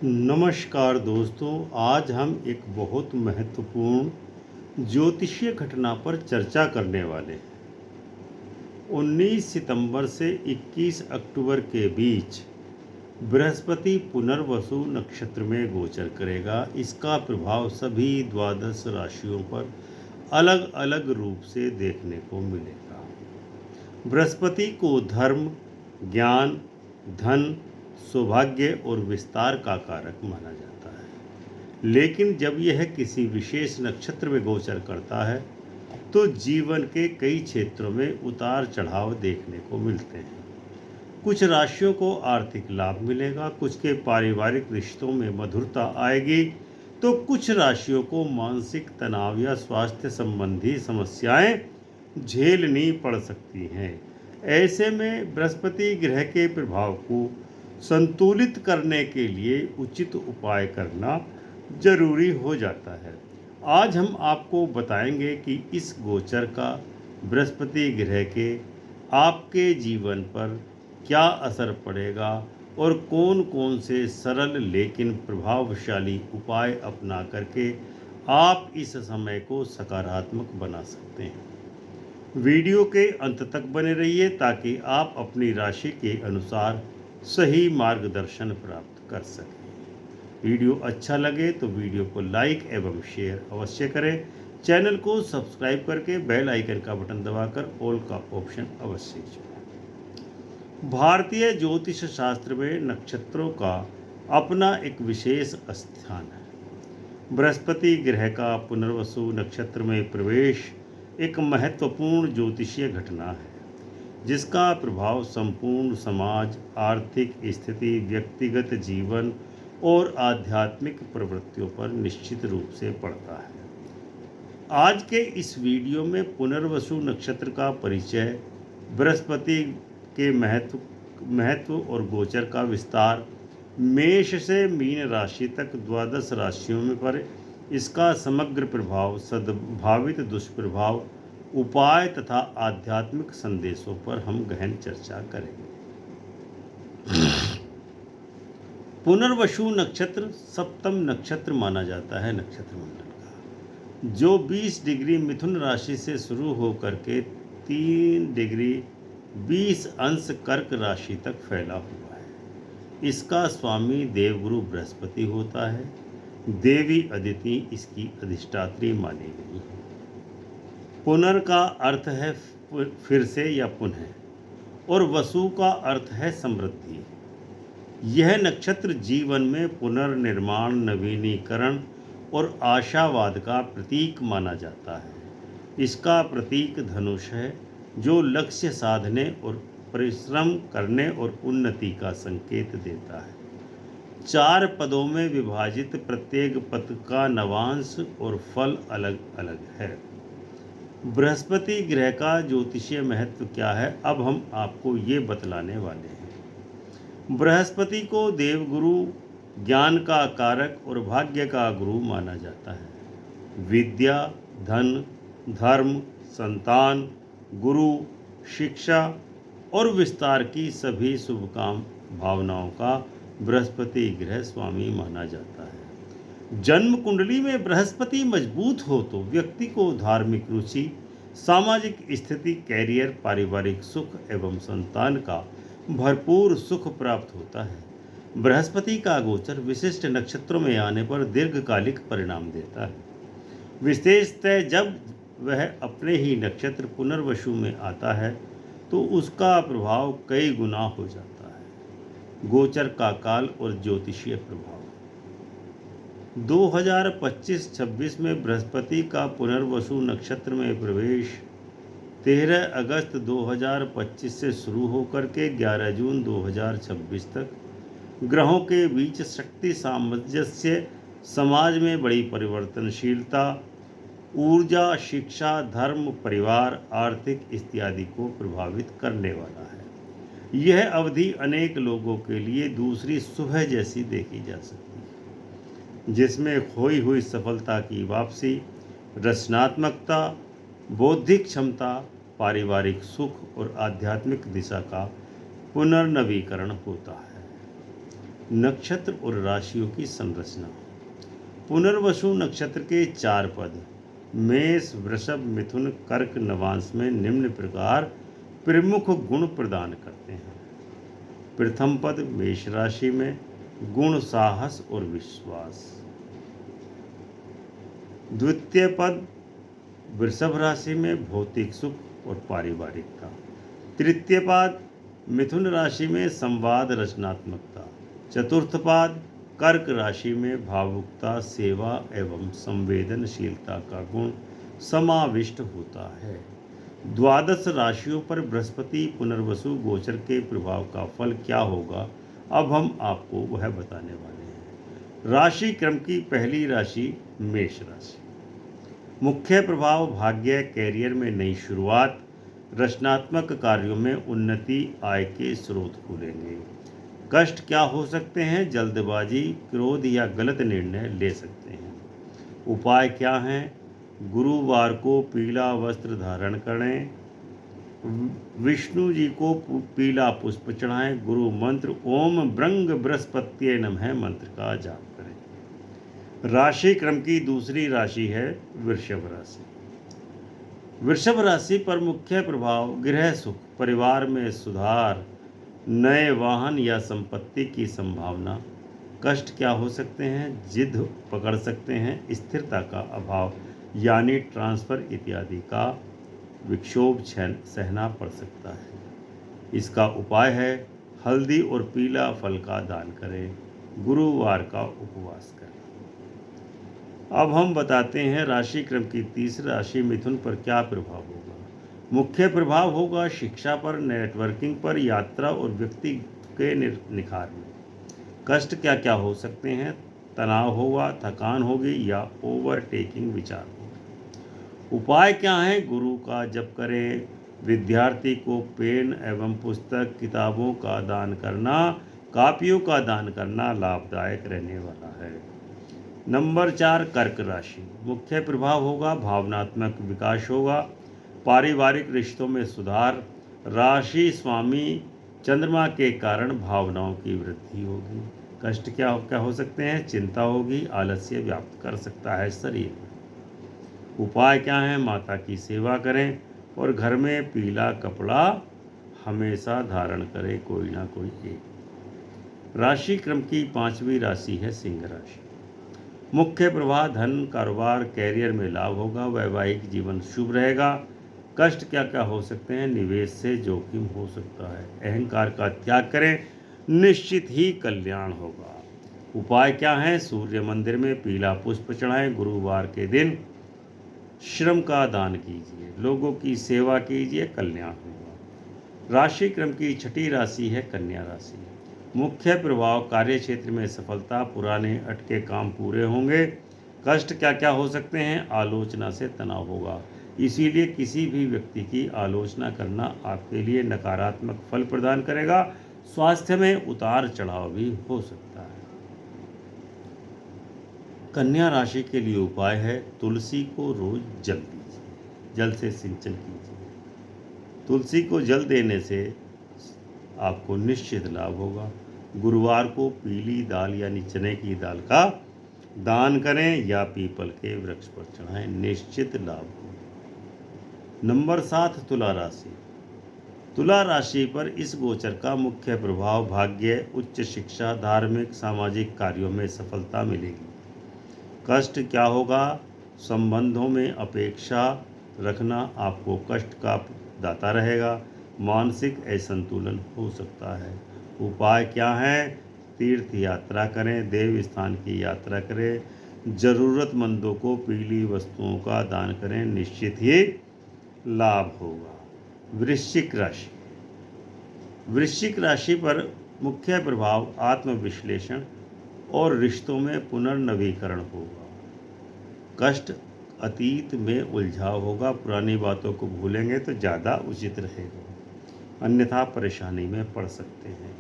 नमस्कार दोस्तों, आज हम एक बहुत महत्वपूर्ण ज्योतिषीय घटना पर चर्चा करने वाले हैं। 19 सितंबर से 21 अक्टूबर के बीच बृहस्पति पुनर्वसु नक्षत्र में गोचर करेगा। इसका प्रभाव सभी द्वादश राशियों पर अलग अलग रूप से देखने को मिलेगा। बृहस्पति को धर्म, ज्ञान, धन, सौभाग्य और विस्तार का कारक माना जाता है। लेकिन जब यह किसी विशेष नक्षत्र में गोचर करता है तो जीवन के कई क्षेत्रों में उतार चढ़ाव देखने को मिलते हैं। कुछ राशियों को आर्थिक लाभ मिलेगा, कुछ के पारिवारिक रिश्तों में मधुरता आएगी, तो कुछ राशियों को मानसिक तनाव या स्वास्थ्य संबंधी समस्याएं झेलनी पड़ सकती हैं। ऐसे में बृहस्पति ग्रह के प्रभाव को संतुलित करने के लिए उचित उपाय करना जरूरी हो जाता है। आज हम आपको बताएंगे कि इस गोचर का बृहस्पति ग्रह के आपके जीवन पर क्या असर पड़ेगा और कौन कौन से सरल लेकिन प्रभावशाली उपाय अपना करके आप इस समय को सकारात्मक बना सकते हैं। वीडियो के अंत तक बने रहिए ताकि आप अपनी राशि के अनुसार सही मार्गदर्शन प्राप्त कर सकें। वीडियो अच्छा लगे तो वीडियो को लाइक एवं शेयर अवश्य करें। चैनल को सब्सक्राइब करके बेल आइकन का बटन दबाकर ऑल का ऑप्शन अवश्य चुनें। भारतीय ज्योतिष शास्त्र में नक्षत्रों का अपना एक विशेष स्थान है। बृहस्पति ग्रह का पुनर्वसु नक्षत्र में प्रवेश एक महत्वपूर्ण ज्योतिषीय घटना है जिसका प्रभाव संपूर्ण समाज, आर्थिक स्थिति, व्यक्तिगत जीवन और आध्यात्मिक प्रवृत्तियों पर निश्चित रूप से पड़ता है। आज के इस वीडियो में पुनर्वसु नक्षत्र का परिचय, बृहस्पति के महत्व और गोचर का विस्तार, मेष से मीन राशि तक द्वादश राशियों में पर इसका समग्र प्रभाव, संभावित दुष्प्रभाव, उपाय तथा आध्यात्मिक संदेशों पर हम गहन चर्चा करेंगे। पुनर्वसु नक्षत्र सप्तम नक्षत्र माना जाता है नक्षत्र मंडल का, जो 20 डिग्री मिथुन राशि से शुरू होकर के 3 डिग्री 20 अंश कर्क राशि तक फैला हुआ है। इसका स्वामी देवगुरु बृहस्पति होता है। देवी अदिति इसकी अधिष्ठात्री मानी गई है। पुनर का अर्थ है फिर से या पुनः, और वसु का अर्थ है समृद्धि। यह नक्षत्र जीवन में पुनर्निर्माण, नवीनीकरण और आशावाद का प्रतीक माना जाता है। इसका प्रतीक धनुष है जो लक्ष्य साधने और परिश्रम करने और उन्नति का संकेत देता है। 4 पदों में विभाजित, प्रत्येक पद का नवांश और फल अलग अलग है। बृहस्पति ग्रह का ज्योतिषीय महत्व क्या है, अब हम आपको ये बतलाने वाले हैं। बृहस्पति को देवगुरु, ज्ञान का कारक और भाग्य का गुरु माना जाता है। विद्या, धन, धर्म, संतान, गुरु, शिक्षा और विस्तार की सभी शुभ काम भावनाओं का बृहस्पति ग्रह स्वामी माना जाता है। जन्म कुंडली में बृहस्पति मजबूत हो तो व्यक्ति को धार्मिक रुचि, सामाजिक स्थिति, कैरियर, पारिवारिक सुख एवं संतान का भरपूर सुख प्राप्त होता है। बृहस्पति का गोचर विशिष्ट नक्षत्रों में आने पर दीर्घकालिक परिणाम देता है। विशेषतः जब वह अपने ही नक्षत्र पुनर्वसु में आता है तो उसका प्रभाव कई गुना हो जाता है। गोचर का काल और ज्योतिषीय प्रभाव। 2025-26 में बृहस्पति का पुनर्वसु नक्षत्र में प्रवेश 13 अगस्त 2025 से शुरू होकर के 11 जून 2026 तक ग्रहों के बीच शक्ति सामंजस्य, समाज में बड़ी परिवर्तनशीलता, ऊर्जा, शिक्षा, धर्म, परिवार, आर्थिक इत्यादि को प्रभावित करने वाला है। यह अवधि अनेक लोगों के लिए दूसरी सुबह जैसी देखी जा सकती है, जिसमें खोई हुई सफलता की वापसी, रचनात्मकता, बौद्धिक क्षमता, पारिवारिक सुख और आध्यात्मिक दिशा का पुनर्नवीकरण होता है। नक्षत्र और राशियों की संरचना। पुनर्वसु नक्षत्र के 4 पद मेष, वृषभ, मिथुन, कर्क, नवांश में निम्न प्रकार प्रमुख गुण प्रदान करते हैं। प्रथम पद मेष राशि में गुण साहस और विश्वास। द्वितीय पद वृषभ राशि में भौतिक सुख और पारिवारिकता। तृतीय पद मिथुन राशि में संवाद रचनात्मकता। चतुर्थ पद कर्क राशि में भावुकता, सेवा एवं संवेदनशीलता का गुण समाविष्ट होता है। द्वादश राशियों पर बृहस्पति पुनर्वसु गोचर के प्रभाव का फल क्या होगा, अब हम आपको वह बताने वाले हैं। राशि क्रम की पहली राशि मेष राशि। मुख्य प्रभाव भाग्य, कैरियर में नई शुरुआत, रचनात्मक कार्यों में उन्नति, आय के स्रोत खुलेंगे। कष्ट क्या हो सकते हैं? जल्दबाजी, क्रोध या गलत निर्णय ले सकते हैं। उपाय क्या हैं? गुरुवार को पीला वस्त्र धारण करें, विष्णु जी को पीला पुष्प चढ़ाएं, गुरु मंत्र ओम ब्रंग बृहस्पत्ये नमः मंत्र का जाप करें। राशि क्रम की दूसरी राशि है वृषभ राशि। वृषभ राशि पर मुख्य प्रभाव गृह सुख, परिवार में सुधार, नए वाहन या संपत्ति की संभावना। कष्ट क्या हो सकते हैं? जिद पकड़ सकते हैं, स्थिरता का अभाव यानी ट्रांसफर इत्यादि का विक्षोभ सहना पड़ सकता है। इसका उपाय है हल्दी और पीला फल का दान करें, गुरुवार का उपवास करें। अब हम बताते हैं राशि क्रम की तीसरी राशि मिथुन पर क्या प्रभाव होगा। मुख्य प्रभाव होगा शिक्षा पर, नेटवर्किंग पर, यात्रा और व्यक्ति के निखार में। कष्ट क्या क्या हो सकते हैं? तनाव होगा, थकान होगी या ओवरटेकिंग विचार होगा। उपाय क्या है? गुरु का जप करें, विद्यार्थी को पेन एवं पुस्तक किताबों का दान करना, कापियों का दान करना लाभदायक रहने वाला है। नंबर 4 कर्क राशि। मुख्य प्रभाव होगा भावनात्मक विकास होगा, पारिवारिक रिश्तों में सुधार, राशि स्वामी चंद्रमा के कारण भावनाओं की वृद्धि होगी। कष्ट क्या हो सकते हैं? चिंता होगी, आलस्य व्याप्त कर सकता है शरीर में। उपाय क्या है? माता की सेवा करें और घर में पीला कपड़ा हमेशा धारण करें, कोई ना कोई एक। राशि क्रम की पांचवी राशि है सिंह राशि। मुख्य प्रभाव धन, कारोबार, कैरियर में लाभ होगा, वैवाहिक जीवन शुभ रहेगा। कष्ट क्या क्या हो सकते हैं? निवेश से जोखिम हो सकता है। अहंकार का त्याग करें, निश्चित ही कल्याण होगा। उपाय क्या है? सूर्य मंदिर में पीला पुष्प चढ़ाएं, गुरुवार के दिन श्रम का दान कीजिए, लोगों की सेवा कीजिए, कल्याण होगा। राशि क्रम की छठी राशि है कन्या राशि। मुख्य प्रभाव कार्य क्षेत्र में सफलता, पुराने अटके काम पूरे होंगे। कष्ट क्या क्या हो सकते हैं? आलोचना से तनाव होगा, इसीलिए किसी भी व्यक्ति की आलोचना करना आपके लिए नकारात्मक फल प्रदान करेगा। स्वास्थ्य में उतार चढ़ाव भी हो सकता है। कन्या राशि के लिए उपाय है तुलसी को रोज जल दीजिए, जल से सिंचन कीजिए। तुलसी को जल देने से आपको निश्चित लाभ होगा। गुरुवार को पीली दाल यानी चने की दाल का दान करें या पीपल के वृक्ष पर चढ़ाएं, निश्चित लाभ होगा। नंबर 7 तुला राशि। तुला राशि पर इस गोचर का मुख्य प्रभाव भाग्य, उच्च शिक्षा, धार्मिक सामाजिक कार्यों में सफलता मिलेगी। कष्ट क्या होगा? संबंधों में अपेक्षा रखना आपको कष्ट का दाता रहेगा, मानसिक असंतुलन हो सकता है। उपाय क्या है? तीर्थ यात्रा करें, देव स्थान की यात्रा करें, जरूरतमंदों को पीली वस्तुओं का दान करें, निश्चित ही लाभ होगा। वृश्चिक राशि। वृश्चिक राशि पर मुख्य प्रभाव आत्मविश्लेषण और रिश्तों में पुनर्नवीकरण होगा। कष्ट अतीत में उलझाव होगा, पुरानी बातों को भूलेंगे तो ज़्यादा उचित रहेगा, अन्यथा परेशानी में पड़ सकते हैं।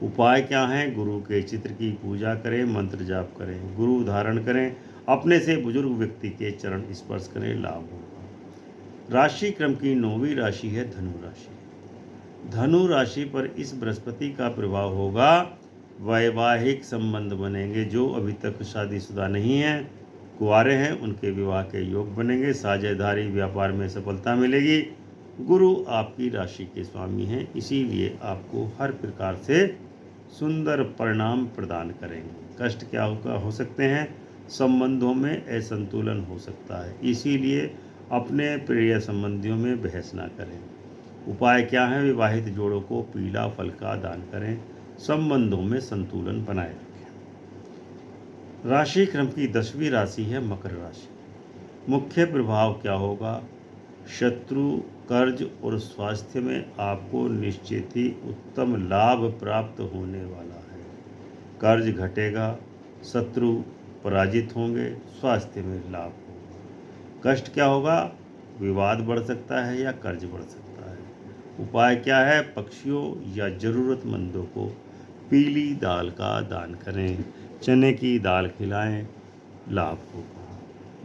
उपाय क्या है? गुरु के चित्र की पूजा करें, मंत्र जाप करें, गुरु धारण करें, अपने से बुजुर्ग व्यक्ति के चरण स्पर्श करें, लाभ होगा। राशि क्रम की 9वीं राशि है धनु राशि। धनु राशि पर इस बृहस्पति का प्रभाव होगा वैवाहिक संबंध बनेंगे। जो अभी तक शादीशुदा नहीं हैं, कुंवारे हैं, उनके विवाह के योग बनेंगे। साझेदारी व्यापार में सफलता मिलेगी। गुरु आपकी राशि के स्वामी हैं, इसीलिए आपको हर प्रकार से सुंदर परिणाम प्रदान करेंगे। कष्ट क्या हो सकते हैं? संबंधों में असंतुलन हो सकता है, इसीलिए अपने प्रिय संबंधियों में बहस ना करें। उपाय क्या है? विवाहित जोड़ों को पीला फल का दान करें। संबंधों में संतुलन बनाए रखें। राशि क्रम की 10वीं राशि है मकर राशि। मुख्य प्रभाव क्या होगा? शत्रु, कर्ज और स्वास्थ्य में आपको निश्चित ही उत्तम लाभ प्राप्त होने वाला है। कर्ज घटेगा, शत्रु पराजित होंगे, स्वास्थ्य में लाभ होगा। कष्ट क्या होगा? विवाद बढ़ सकता है या कर्ज बढ़ सकता है। उपाय क्या है? पक्षियों या ज़रूरतमंदों को पीली दाल का दान करें, चने की दाल खिलाएं, लाभ होगा।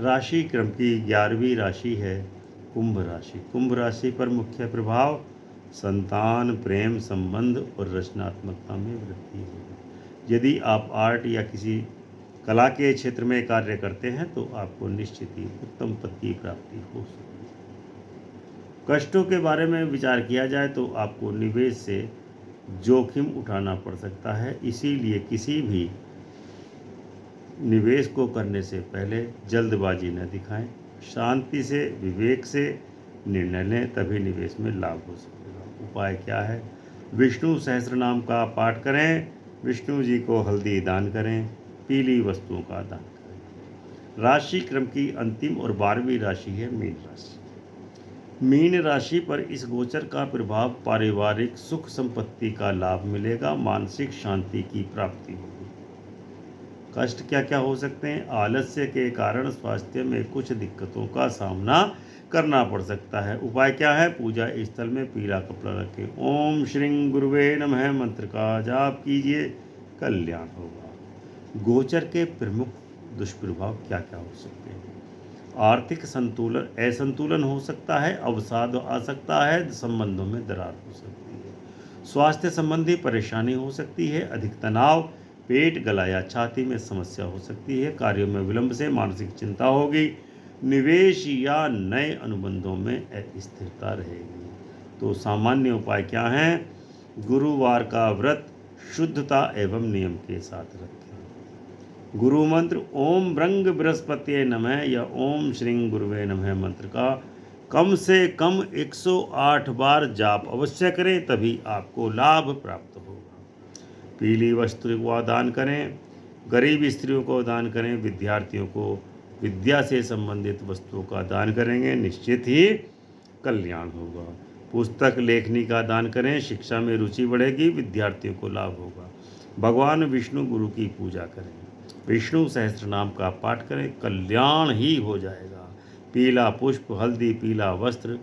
राशि क्रम की 11वीं राशि है कुंभ राशि। कुंभ राशि पर मुख्य प्रभाव संतान, प्रेम संबंध और रचनात्मकता में वृद्धि होगी। यदि आप आर्ट या किसी कला के क्षेत्र में कार्य करते हैं तो आपको निश्चित ही उत्तम पद की प्राप्ति हो सकती है। कष्टों के बारे में विचार किया जाए तो आपको निवेश से जोखिम उठाना पड़ सकता है, इसीलिए किसी भी निवेश को करने से पहले जल्दबाजी न दिखाएं। शांति से, विवेक से निर्णय लें, तभी निवेश में लाभ हो सकेगा। उपाय क्या है? विष्णु सहस्त्र नाम का पाठ करें, विष्णु जी को हल्दी दान करें, पीली वस्तुओं का दान करें। राशि क्रम की अंतिम और 12वीं राशि है मीन राशि। मीन राशि पर इस गोचर का प्रभाव पारिवारिक सुख संपत्ति का लाभ मिलेगा, मानसिक शांति की प्राप्ति होगी। कष्ट क्या क्या हो सकते हैं? आलस्य के कारण स्वास्थ्य में कुछ दिक्कतों का सामना करना पड़ सकता है। उपाय क्या है? पूजा स्थल में पीला कपड़ा रखें, ओम श्रीं गुरुवे नमः मंत्र का जाप कीजिए, कल्याण होगा। गोचर के प्रमुख दुष्प्रभाव क्या क्या हो सकते हैं? आर्थिक असंतुलन हो सकता है, अवसाद आ सकता है, संबंधों में दरार हो सकती है। स्वास्थ्य संबंधी परेशानी हो सकती है, अधिक तनाव, पेट, गला या छाती में समस्या हो सकती है। कार्यों में विलंब से मानसिक चिंता होगी। निवेश या नए अनुबंधों में अस्थिरता रहेगी। तो सामान्य उपाय क्या हैं? गुरुवार का व्रत शुद्धता एवं नियम के साथ रखें। गुरु मंत्र ओम ब्रंग बृहस्पति नमः या ओम श्रीं गुरुवे नमः मंत्र का कम से कम 108 बार जाप अवश्य करें, तभी आपको लाभ प्राप्त होगा। पीली वस्त्र को दान करें, गरीब स्त्रियों को दान करें, विद्यार्थियों को विद्या से संबंधित वस्तुओं का दान करेंगे, निश्चित ही कल्याण होगा। पुस्तक लेखनी का दान करें, शिक्षा में रुचि बढ़ेगी, विद्यार्थियों को लाभ होगा। भगवान विष्णु गुरु की पूजा करें, विष्णु सहस्त्र नाम का पाठ करें, कल्याण ही हो जाएगा। पीला पुष्प, हल्दी, पीला वस्त्र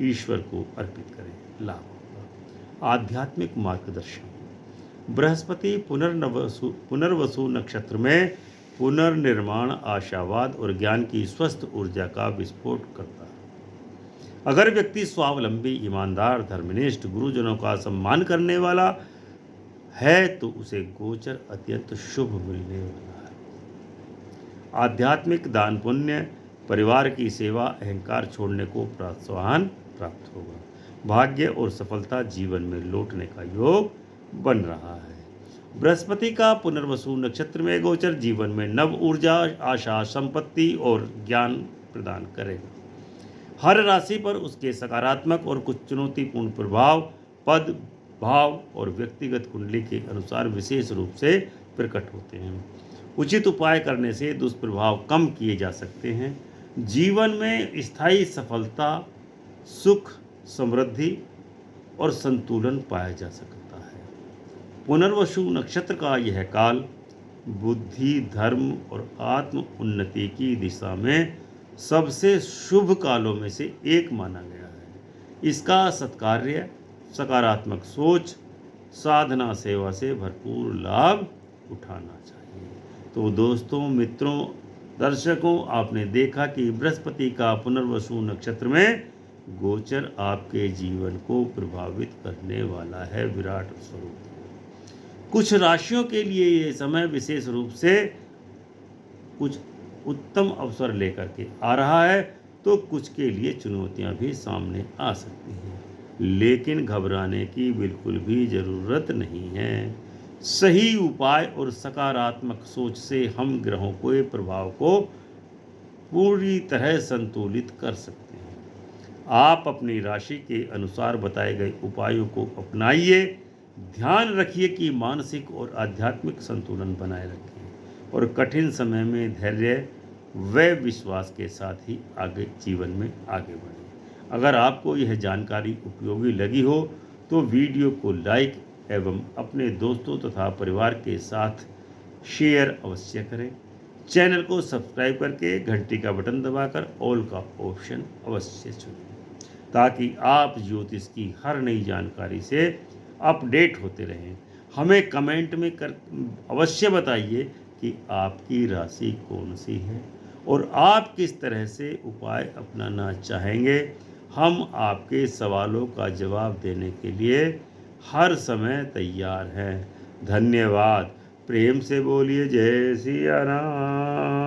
ईश्वर को अर्पित करें, लाभ होगा। आध्यात्मिक मार्गदर्शन। बृहस्पति पुनर्वसु नक्षत्र में पुनर्निर्माण, आशावाद और ज्ञान की स्वस्थ ऊर्जा का विस्फोट करता है। अगर व्यक्ति स्वावलंबी, ईमानदार, धर्मनिष्ठ, गुरुजनों का सम्मान करने वाला है तो उसे गोचर अत्यंत शुभ मिलने वाला है। आध्यात्मिक दान पुण्य, परिवार की सेवा, अहंकार छोड़ने को प्रोत्साहन प्राप्त होगा। भाग्य और सफलता जीवन में लौटने का योग बन रहा है। बृहस्पति का पुनर्वसु नक्षत्र में गोचर जीवन में नव ऊर्जा, आशा, संपत्ति और ज्ञान प्रदान करेगा। हर राशि पर उसके सकारात्मक और कुछ चुनौतीपूर्ण प्रभाव पद, भाव और व्यक्तिगत कुंडली के अनुसार विशेष रूप से प्रकट होते हैं। उचित उपाय करने से दुष्प्रभाव कम किए जा सकते हैं। जीवन में स्थायी सफलता, सुख, समृद्धि और संतुलन पाया जा सकता है। पुनर्वसु नक्षत्र का यह काल बुद्धि, धर्म और आत्म उन्नति की दिशा में सबसे शुभ कालों में से एक माना गया है। इसका सत्कार्य, सकारात्मक सोच, साधना, सेवा से भरपूर लाभ उठाना चाहिए। तो दोस्तों, मित्रों, दर्शकों, आपने देखा कि बृहस्पति का पुनर्वसु नक्षत्र में गोचर आपके जीवन को प्रभावित करने वाला है विराट स्वरूप। कुछ राशियों के लिए ये समय विशेष रूप से कुछ उत्तम अवसर लेकर के आ रहा है, तो कुछ के लिए चुनौतियां भी सामने आ सकती हैं, लेकिन घबराने की बिल्कुल भी ज़रूरत नहीं है। सही उपाय और सकारात्मक सोच से हम ग्रहों के प्रभाव को पूरी तरह संतुलित कर सकते हैं। आप अपनी राशि के अनुसार बताए गए उपायों को अपनाइए। ध्यान रखिए कि मानसिक और आध्यात्मिक संतुलन बनाए रखें और कठिन समय में धैर्य व विश्वास के साथ ही आगे जीवन में आगे बढ़ें। अगर आपको यह जानकारी उपयोगी लगी हो तो वीडियो को लाइक एवं अपने दोस्तों तथा परिवार के साथ शेयर अवश्य करें। चैनल को सब्सक्राइब करके घंटी का बटन दबाकर ऑल का ऑप्शन अवश्य चुनें, ताकि आप ज्योतिष की हर नई जानकारी से अपडेट होते रहें। हमें कमेंट में अवश्य बताइए कि आपकी राशि कौन सी है और आप किस तरह से उपाय अपनाना चाहेंगे। हम आपके सवालों का जवाब देने के लिए हर समय तैयार हैं। धन्यवाद। प्रेम से बोलिए जय सिया राम।